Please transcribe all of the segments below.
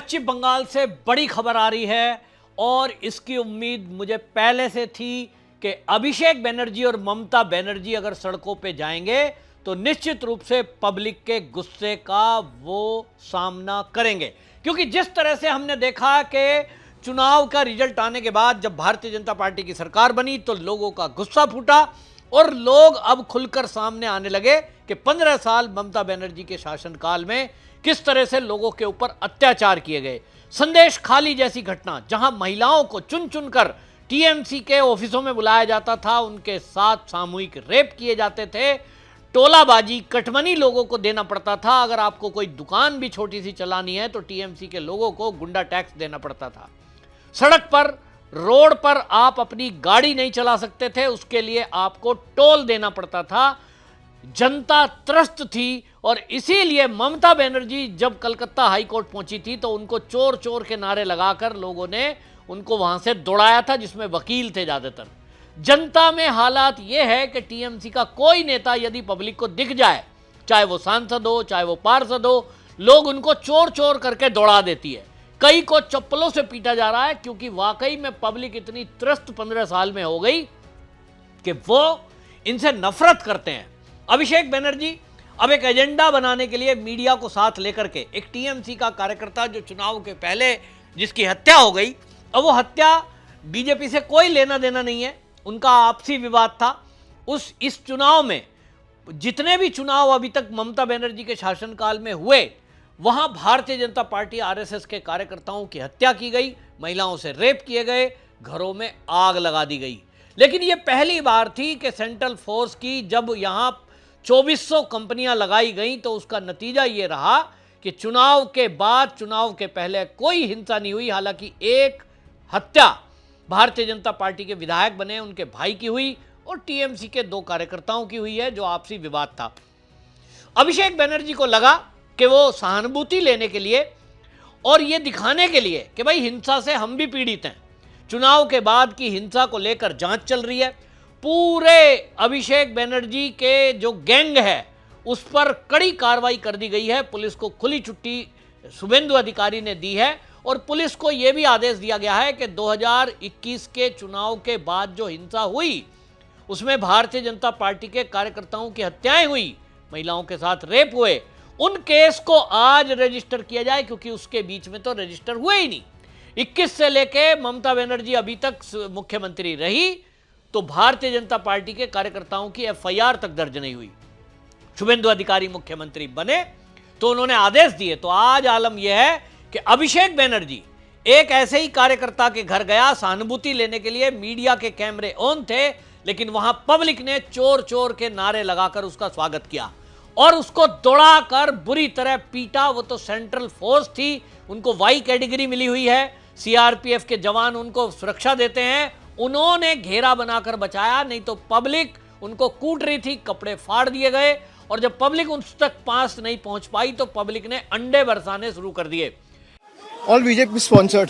पश्चिम बंगाल से बड़ी खबर आ रही है और इसकी उम्मीद मुझे पहले से थी कि अभिषेक बनर्जी और ममता बनर्जी अगर सड़कों पे जाएंगे तो निश्चित रूप से पब्लिक के गुस्से का वो सामना करेंगे, क्योंकि जिस तरह से हमने देखा कि चुनाव का रिजल्ट आने के बाद जब भारतीय जनता पार्टी की सरकार बनी तो लोगों का गुस्सा फूटा और लोग अब खुलकर सामने आने लगे कि 15 साल ममता बनर्जी के शासनकाल में किस तरह से लोगों के ऊपर अत्याचार किए गए। संदेश खाली जैसी घटना, जहां महिलाओं को चुन चुनकर टीएमसी के ऑफिसों में बुलाया जाता था, उनके साथ सामूहिक रेप किए जाते थे, टोलाबाजी कटमनी लोगों को देना पड़ता था। अगर आपको कोई दुकान भी छोटी सी चलानी है तो टीएमसी के लोगों को गुंडा टैक्स देना पड़ता था। सड़क पर, रोड पर आप अपनी गाड़ी नहीं चला सकते थे, उसके लिए आपको टोल देना पड़ता था। जनता त्रस्त थी और इसीलिए ममता बनर्जी जब कलकत्ता हाई कोर्ट पहुंची थी तो उनको चोर चोर के नारे लगाकर लोगों ने उनको वहां से दौड़ाया था, जिसमें वकील थे ज्यादातर। जनता में हालात यह है कि टीएमसी का कोई नेता यदि पब्लिक को दिख जाए, चाहे वो सांसद हो चाहे वो पार्षद हो, लोग उनको चोर चोर करके दौड़ा देती है। कई को चप्पलों से पीटा जा रहा है, क्योंकि वाकई में पब्लिक इतनी त्रस्त 15 साल में हो गई कि वो इनसे नफरत करते हैं। अभिषेक बनर्जी अब एक एजेंडा बनाने के लिए मीडिया को साथ लेकर के, एक टीएमसी का कार्यकर्ता जो चुनाव के पहले जिसकी हत्या हो गई, अब वो हत्या बीजेपी से कोई लेना देना नहीं है, उनका आपसी विवाद था। इस चुनाव में जितने भी चुनाव अभी तक ममता बनर्जी के शासनकाल में हुए, वहां भारतीय जनता पार्टी आरएसएस के कार्यकर्ताओं की हत्या की गई, महिलाओं से रेप किए गए, घरों में आग लगा दी गई। लेकिन यह पहली बार थी कि सेंट्रल फोर्स की जब यहां 2400 कंपनियां लगाई गई तो उसका नतीजा यह रहा कि चुनाव के बाद, चुनाव के पहले कोई हिंसा नहीं हुई। हालांकि एक हत्या भारतीय जनता पार्टी के विधायक बने उनके भाई की हुई और टीएमसी के 2 कार्यकर्ताओं की हुई है, जो आपसी विवाद था। अभिषेक बनर्जी को लगा कि वो सहानुभूति लेने के लिए और ये दिखाने के लिए कि भाई हिंसा से हम भी पीड़ित हैं, चुनाव के बाद की हिंसा को लेकर जांच चल रही है, पूरे अभिषेक बनर्जी के जो गैंग है उस पर कड़ी कार्रवाई कर दी गई है। पुलिस को खुली छुट्टी शुभेंदु अधिकारी ने दी है और पुलिस को यह भी आदेश दिया गया है कि 2021 के चुनाव के बाद जो हिंसा हुई उसमें भारतीय जनता पार्टी के कार्यकर्ताओं की हत्याएं हुई, महिलाओं के साथ रेप हुए, उन केस को आज रजिस्टर किया जाए, क्योंकि उसके बीच में तो रजिस्टर हुए ही नहीं। 21 से लेके ममता बनर्जी अभी तक मुख्यमंत्री रही तो भारतीय जनता पार्टी के कार्यकर्ताओं की एफआईआर तक दर्ज नहीं हुई। शुभेंदु अधिकारी मुख्यमंत्री बने तो उन्होंने आदेश दिए। तो आज आलम यह है कि अभिषेक बनर्जी एक ऐसे ही कार्यकर्ता के घर गया सहानुभूति लेने के लिए, मीडिया के कैमरे ऑन थे, लेकिन वहां पब्लिक ने चोर चोर के नारे लगाकर उसका स्वागत किया और उसको दौड़ाकर बुरी तरह पीटा। वो तो सेंट्रल फोर्स थी, उनको वाई कैटेगरी मिली हुई है, सीआरपीएफ के जवान उनको सुरक्षा देते हैं, उन्होंने घेरा बनाकर बचाया, नहीं तो पब्लिक उनको कूट रही थी, कपड़े फाड़ दिए गए और जब पब्लिक उन तक पास नहीं पहुंच पाई तो पब्लिक ने अंडे बरसाने शुरू कर दिए। All BJP sponsored.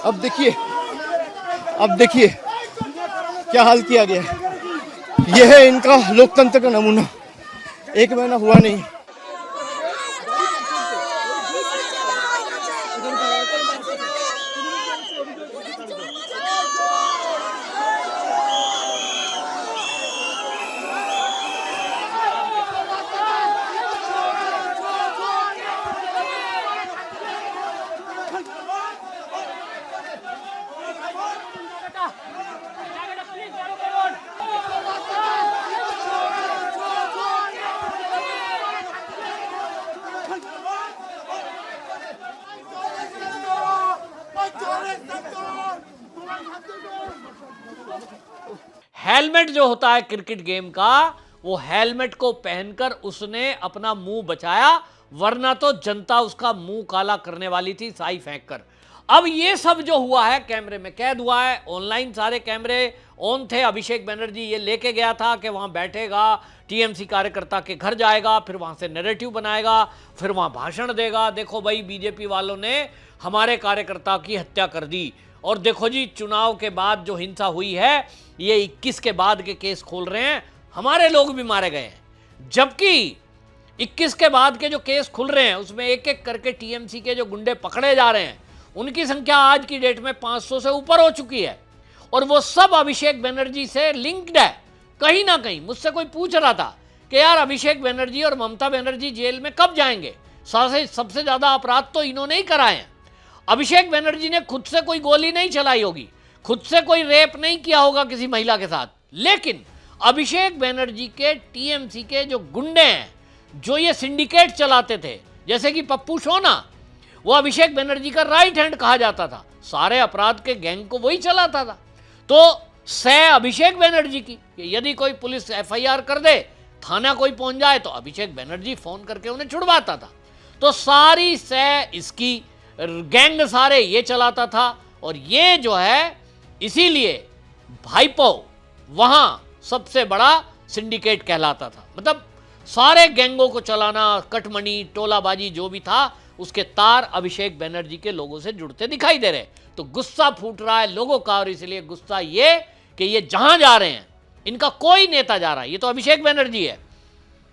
अब देखिए क्या हाल किया गया है। यह है इनका लोकतंत्र का नमूना। 1 महीना हुआ नहीं, हेलमेट जो होता है क्रिकेट गेम का, वो हेलमेट को पहनकर उसने अपना मुंह बचाया, वरना तो जनता उसका मुंह काला करने वाली थी साई फेंककर। अब ये सब जो हुआ है कैमरे में कैद हुआ है, ऑनलाइन सारे कैमरे ऑन थे। अभिषेक बनर्जी ये लेके गया था कि वहां बैठेगा, टीएमसी कार्यकर्ता के घर जाएगा, फिर वहां से नैरेटिव बनाएगा, फिर वहां भाषण देगा, देखो भाई बीजेपी वालों ने हमारे कार्यकर्ता की हत्या कर दी और देखो जी चुनाव के बाद जो हिंसा हुई है ये 21 के बाद के केस खोल रहे हैं, हमारे लोग भी मारे गए हैं। जबकि 21 के बाद के जो केस खुल रहे हैं उसमें एक एक करके टीएमसी के जो गुंडे पकड़े जा रहे हैं उनकी संख्या आज की डेट में 500 से ऊपर हो चुकी है और वो सब अभिषेक बनर्जी से लिंक्ड है। कहीं ना कहीं मुझसे कोई पूछ रहा था कि यार अभिषेक बनर्जी और ममता बनर्जी जेल में कब जाएंगे, सबसे ज्यादा अपराध तो इन्होंने ही कराए हैं। अभिषेक बनर्जी ने खुद से कोई गोली नहीं चलाई होगी, खुद से कोई रेप नहीं किया होगा किसी महिला के साथ, लेकिन अभिषेक बनर्जी के टीएमसी के जो गुंडे हैं जो ये सिंडिकेट चलाते थे, जैसे कि पप्पू सोना, वो अभिषेक बनर्जी का राइट हैंड कहा जाता था, सारे अपराध के गैंग को वही चलाता था। तो सह अभिषेक बनर्जी की कि यदि कोई पुलिस एफआईआर कर दे, थाना कोई पहुंच जाए तो अभिषेक बनर्जी फोन करके उन्हें छुड़वाता था। तो सारी सह इसकी गैंग सारे ये चलाता था और ये जो है इसीलिए भाईपो वहां सबसे बड़ा सिंडिकेट कहलाता था। मतलब सारे गैंगों को चलाना, कटमनी, टोलाबाजी जो भी था उसके तार अभिषेक बनर्जी के लोगों से जुड़ते दिखाई दे रहे। तो गुस्सा फूट रहा है लोगों का और इसलिए गुस्सा ये कि ये जहां जा रहे हैं इनका कोई नेता जा रहा है, ये तो अभिषेक बनर्जी है,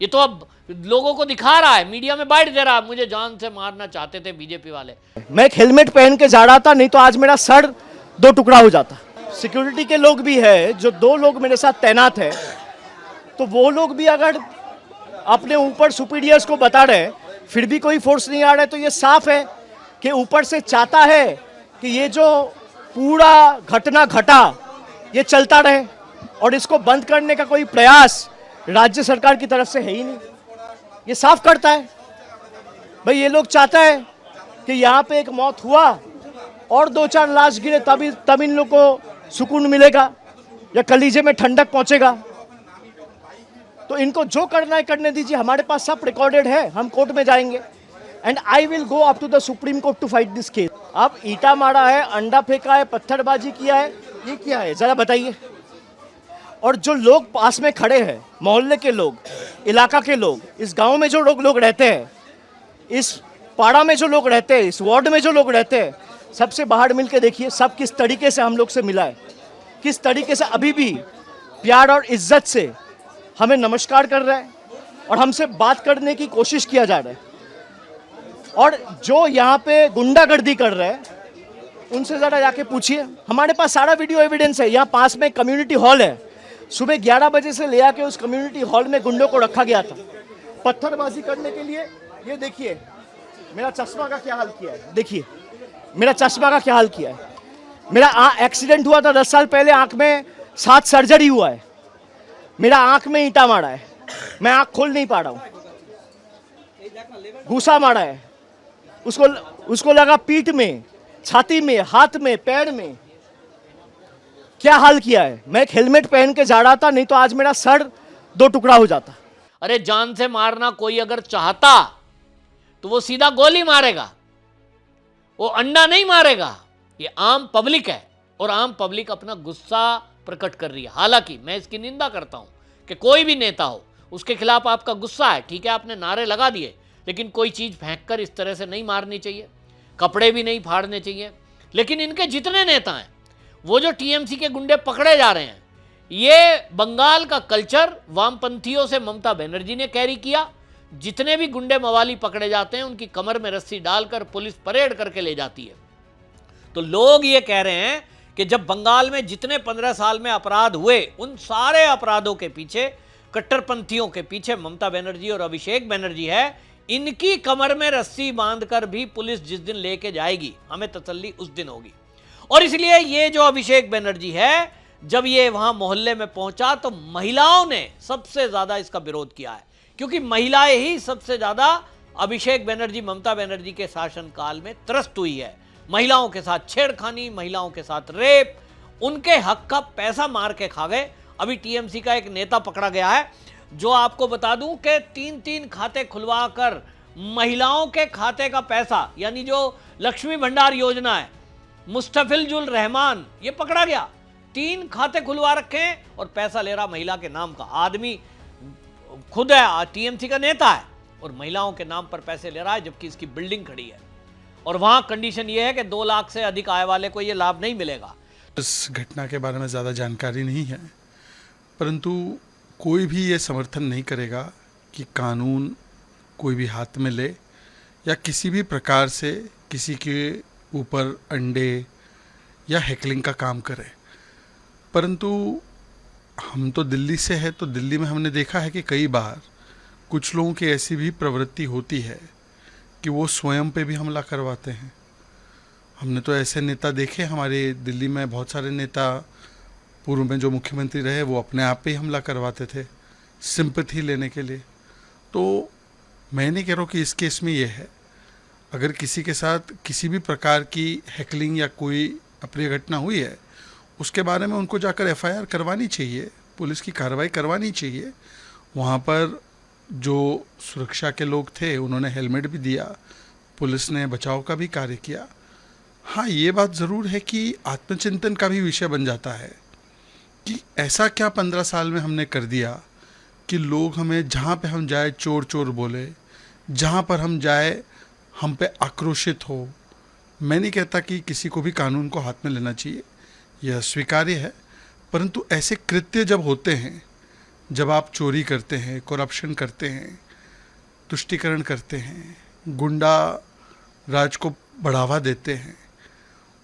ये तो अब लोगों को दिखा रहा है, मीडिया में बाइट दे रहा है, मुझे जान से मारना चाहते थे बीजेपी वाले। मैं एक हेलमेट पहन के जा रहा था, नहीं तो आज मेरा सर 2 टुकड़ा हो जाता। सिक्योरिटी के लोग भी है, जो 2 लोग मेरे साथ तैनात है, तो वो लोग भी अगर अपने ऊपर सुपीरियर्स को बता रहे फिर भी कोई फोर्स नहीं आ रहा है, तो ये साफ है कि ऊपर से चाहता है कि ये जो पूरा घटना घटा ये चलता रहे और इसको बंद करने का कोई प्रयास राज्य सरकार की तरफ से है ही नहीं। ये साफ करता है भाई, ये लोग चाहता है कि यहाँ पे एक मौत हुआ और 2-4 लाश गिरे तब इन लोग को सुकून मिलेगा या कलीजे में ठंडक पहुंचेगा। तो इनको जो करना है करने दीजिए, हमारे पास सब रिकॉर्डेड है, हम कोर्ट में जाएंगे and I will go up to the supreme court to fight this case. अब ईटा मारा है, अंडा फेंका है, पत्थरबाजी किया है, ये क्या है जरा बताइए। और जो लोग पास में खड़े हैं, मोहल्ले के लोग, इलाका के लोग, इस गांव में जो लोग रहते हैं, इस पाड़ा में जो लोग रहते हैं, इस वार्ड में जो लोग रहते हैं, सबसे बाहर मिल के देखिए सब किस तरीके से हम लोग से मिला है, किस तरीके से अभी भी प्यार और इज्जत से हमें नमस्कार कर रहा है और हमसे बात करने की कोशिश किया जा रहा है। और जो यहाँ पे गुंडागर्दी कर रहे हैं उनसे ज़रा जाके पूछिए, हमारे पास सारा वीडियो एविडेंस है। यहाँ पास में कम्युनिटी हॉल है, सुबह 11 बजे से ले आके उस कम्युनिटी हॉल में गुंडों को रखा गया था पत्थरबाजी करने के लिए। ये देखिए मेरा चश्मा का क्या हाल किया है, देखिए मेरा चश्मा का क्या हाल किया है। मेरा एक्सीडेंट हुआ था 10 साल पहले, आंख में 7 सर्जरी हुआ है, मेरा आंख में ईंटा मारा है, मैं आंख खोल नहीं पा रहा हूँ, घूसा मारा है, उसको लगा पीठ में, छाती में, हाथ में, पैर में, क्या हाल किया है। मैं एक हेलमेट पहन के जा रहा था, नहीं तो आज मेरा सर 2 टुकड़ा हो जाता। अरे जान से मारना कोई अगर चाहता तो वो सीधा गोली मारेगा, वो अंडा नहीं मारेगा। ये आम पब्लिक है और आम पब्लिक अपना गुस्सा प्रकट कर रही है। हालांकि मैं इसकी निंदा करता हूं कि कोई भी नेता हो उसके खिलाफ आपका गुस्सा है, ठीक है, आपने नारे लगा दिए, लेकिन कोई चीज फेंककर इस तरह से नहीं मारनी चाहिए, कपड़े भी नहीं फाड़ने चाहिए। लेकिन इनके जितने नेता हैं, वो जो टीएमसी के गुंडे पकड़े जा रहे हैं, ये बंगाल का कल्चर वामपंथियों से ममता बनर्जी ने कैरी किया। जितने भी गुंडे मवाली पकड़े जाते हैं उनकी कमर में रस्सी डालकर पुलिस परेड करके ले जाती है। तो लोग ये कह रहे हैं कि जब बंगाल में जितने 15 साल में अपराध हुए, उन सारे अपराधों के पीछे, कट्टरपंथियों के पीछे ममता बनर्जी और अभिषेक बनर्जी है। इनकी कमर में रस्सी बांधकर भी पुलिस जिस दिन लेके जाएगी, हमें तसल्ली उस दिन होगी। और इसलिए ये जो अभिषेक बनर्जी है, जब ये वहां मोहल्ले में पहुंचा तो महिलाओं ने सबसे ज्यादा इसका विरोध किया है, क्योंकि महिलाएं ही सबसे ज्यादा अभिषेक बनर्जी, ममता बनर्जी के शासनकाल में त्रस्त हुई है। महिलाओं के साथ छेड़खानी, महिलाओं के साथ रेप, उनके हक का पैसा मार के खा गए। अभी टीएमसी का एक नेता पकड़ा गया है, जो आपको बता दूं कि 3-3 खाते खुलवा कर महिलाओं के खाते का पैसा, यानी जो लक्ष्मी भंडार योजना है, मुस्तफिजुल रहमान, ये पकड़ा गया। 3 खाते खुलवा रखे हैं और पैसा ले रहा महिला के नाम का। आदमी खुद है, टीएमसी का नेता है और महिलाओं के नाम पर पैसे ले रहा है, जबकि इसकी बिल्डिंग खड़ी है। और वहां कंडीशन यह है कि 2 लाख से अधिक आय वाले को यह लाभ नहीं मिलेगा। इस घटना के बारे में ज़्यादा जानकारी नहीं है, परंतु कोई भी ये समर्थन नहीं करेगा कि कानून कोई भी हाथ में ले या किसी भी प्रकार से किसी के ऊपर अंडे या हैकलिंग का काम करे। परंतु हम तो दिल्ली से है, तो दिल्ली में हमने देखा है कि कई बार कुछ लोगों की ऐसी भी प्रवृत्ति होती है कि वो स्वयं पे भी हमला करवाते हैं। हमने तो ऐसे नेता देखे हमारे दिल्ली में, बहुत सारे नेता पूर्व में जो मुख्यमंत्री रहे वो अपने आप पे ही हमला करवाते थे सिंपैथी लेने के लिए। तो मैं नहीं कह रहा हूँ कि इस केस में ये है, अगर किसी के साथ किसी भी प्रकार की हैकलिंग या कोई अप्रिय घटना हुई है, उसके बारे में उनको जाकर एफआईआर करवानी चाहिए, पुलिस की कार्रवाई करवानी चाहिए। वहाँ पर जो सुरक्षा के लोग थे उन्होंने हेलमेट भी दिया, पुलिस ने बचाव का भी कार्य किया। हाँ, ये बात ज़रूर है कि आत्मचिंतन का भी विषय बन जाता है कि ऐसा क्या 15 साल में हमने कर दिया कि लोग हमें जहाँ पे हम जाए चोर चोर बोले, जहाँ पर हम जाए हम पे आक्रोशित हो। मैं नहीं कहता कि किसी को भी कानून को हाथ में लेना चाहिए, यह स्वीकार्य है, परंतु ऐसे कृत्य जब होते हैं, जब आप चोरी करते हैं, करप्शन करते हैं, तुष्टीकरण करते हैं, गुंडा राज को बढ़ावा देते हैं,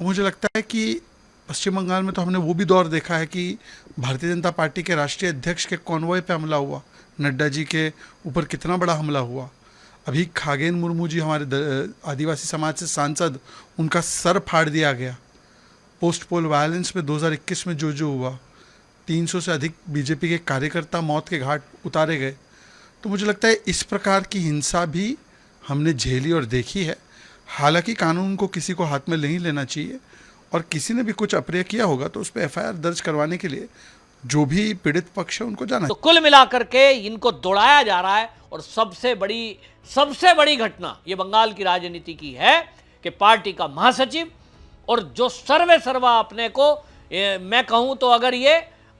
मुझे लगता है कि पश्चिम बंगाल में तो हमने वो भी दौर देखा है कि भारतीय जनता पार्टी के राष्ट्रीय अध्यक्ष के कॉन्वॉय पे हमला हुआ, नड्डा जी के ऊपर कितना बड़ा हमला हुआ। अभी खागेन मुर्मू जी हमारे आदिवासी समाज से सांसद, उनका सर फाड़ दिया गया। पोस्ट पोल वायलेंस में 2021 में जो हुआ, 300 से अधिक बीजेपी के कार्यकर्ता मौत के घाट उतारे गए। तो मुझे लगता है इस प्रकार की हिंसा भी हमने झेली और देखी है। हालांकि कानून को किसी को हाथ में नहीं लेना चाहिए, और किसी ने भी कुछ अप्रिय किया होगा तो उस पर एफआईआर दर्ज करवाने के लिए जो भी पीड़ित पक्ष है उनको जाना। तो कुल मिलाकर के इनको दौड़ाया जा रहा है, और सबसे बड़ी घटना ये बंगाल की राजनीति की है कि पार्टी का महासचिव और जो सर्वे सर्वा अपने को मैं कहूं तो अगर ये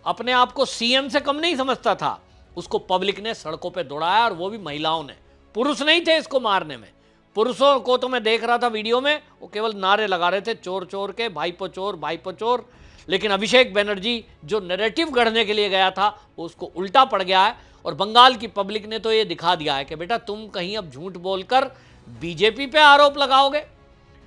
अपने आप को सीएम से कम नहीं समझता था, उसको पब्लिक ने सड़कों पे दौड़ाया, और वो भी महिलाओं ने। पुरुष नहीं थे इसको मारने में। पुरुषों को तो मैं देख रहा था वीडियो में, वो केवल नारे लगा रहे थे चोर चोर के, भाईपो चोर भाईपो चोर। लेकिन अभिषेक बनर्जी जो नैरेटिव गढ़ने के लिए गया था वो उसको उल्टा पड़ गया है, और बंगाल की पब्लिक ने तो ये दिखा दिया है कि बेटा तुम कहीं अब झूठ बोलकर बीजेपी पे आरोप लगाओगे,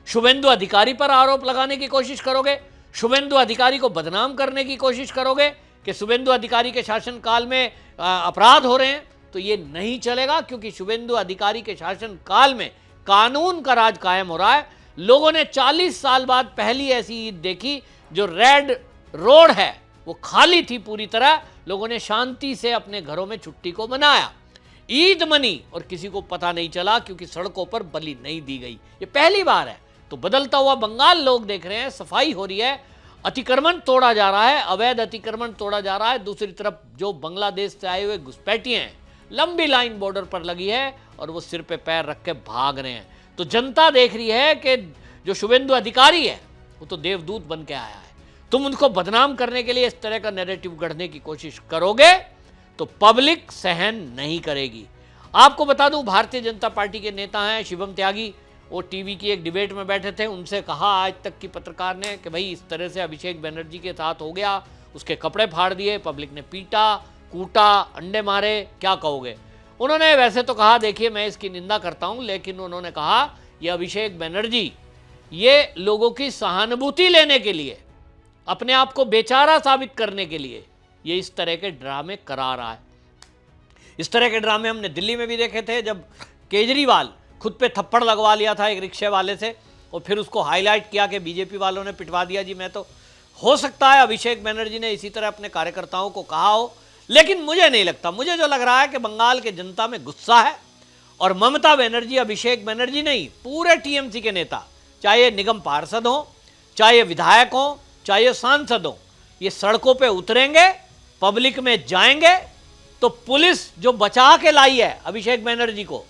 शुभेंदु अधिकारी पर आरोप लगाने की कोशिश करोगे, शुभेंदु अधिकारी को बदनाम करने की कोशिश करोगे कि शुभेंदु अधिकारी के शासनकाल में अपराध हो रहे हैं, तो ये नहीं चलेगा। क्योंकि शुभेंदु अधिकारी के शासनकाल में कानून का राज कायम हो रहा है। लोगों ने 40 साल बाद पहली ऐसी ईद देखी जो रेड रोड है वो खाली थी पूरी तरह। लोगों ने शांति से अपने घरों में छुट्टी को मनाया, ईद मनी, और किसी को पता नहीं चला क्योंकि सड़कों पर बलि नहीं दी गई। ये पहली बार है। तो बदलता हुआ बंगाल लोग देख रहे हैं, सफाई हो रही है, अतिक्रमण तोड़ा जा रहा है, अवैध अतिक्रमण तोड़ा जा रहा है। दूसरी तरफ जो बांग्लादेश से आए हुए घुसपैठिए हैं, लंबी लाइन बॉर्डर पर लगी है और वो सिर पे पैर रख के भाग रहे हैं। तो जनता देख रही है कि जो शुभेंदु अधिकारी है वो तो देवदूत बन के आया है। तुम उनको बदनाम करने के लिए इस तरह का नैरेटिव गढ़ने की कोशिश करोगे तो पब्लिक सहन नहीं करेगी। आपको बता दूं, भारतीय जनता पार्टी के नेता हैं शिवम त्यागी, वो टीवी की एक डिबेट में बैठे थे। उनसे कहा आज तक की पत्रकार ने कि भाई इस तरह से अभिषेक बनर्जी के साथ हो गया, उसके कपड़े फाड़ दिए, पब्लिक ने पीटा, कूटा, अंडे मारे, क्या कहोगे? उन्होंने वैसे तो कहा देखिए मैं इसकी निंदा करता हूं, लेकिन उन्होंने कहा ये अभिषेक बनर्जी ये लोगों की सहानुभूति लेने के लिए, अपने आप को बेचारा साबित करने के लिए ये इस तरह के ड्रामे करा रहा है। इस तरह के ड्रामे हमने दिल्ली में भी देखे थे, जब केजरीवाल खुद पे थप्पड़ लगवा लिया था एक रिक्शे वाले से और फिर उसको हाईलाइट किया कि बीजेपी वालों ने पिटवा दिया जी। मैं तो, हो सकता है अभिषेक बनर्जी ने इसी तरह अपने कार्यकर्ताओं को कहा हो, लेकिन मुझे नहीं लगता। मुझे जो लग रहा है कि बंगाल के जनता में गुस्सा है और ममता बनर्जी, अभिषेक बनर्जी नहीं, पूरे टीएमसी के नेता, चाहे निगम पार्षद हो, चाहे विधायक हो, चाहे सांसद हो, ये सड़कों पे उतरेंगे, पब्लिक में जाएंगे तो पुलिस जो बचा के लाई है अभिषेक बनर्जी को,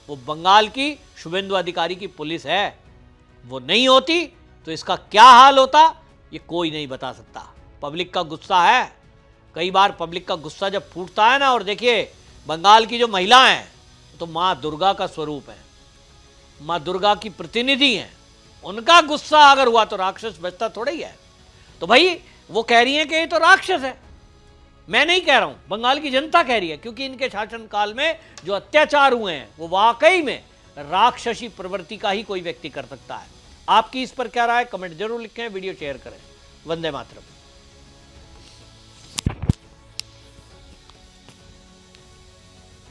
वो बंगाल की शुभेंदु अधिकारी की पुलिस है। वो नहीं होती तो इसका क्या हाल होता ये कोई नहीं बता सकता। पब्लिक का गुस्सा है, कई बार पब्लिक का गुस्सा जब फूटता है ना, और देखिए बंगाल की जो महिलाएं हैं तो माँ दुर्गा का स्वरूप है, माँ दुर्गा की प्रतिनिधि हैं, उनका गुस्सा अगर हुआ तो राक्षस बचता थोड़ा ही है। तो भाई वो कह रही हैं कि ये तो राक्षस है, मैं नहीं कह रहा हूं, बंगाल की जनता कह रही है, क्योंकि इनके शासनकाल में जो अत्याचार हुए हैं वो वाकई में राक्षसी प्रवृत्ति का ही कोई व्यक्ति कर सकता है। आपकी इस पर क्या राय, कमेंट जरूर लिखें, वीडियो शेयर करें। वंदे मातरम।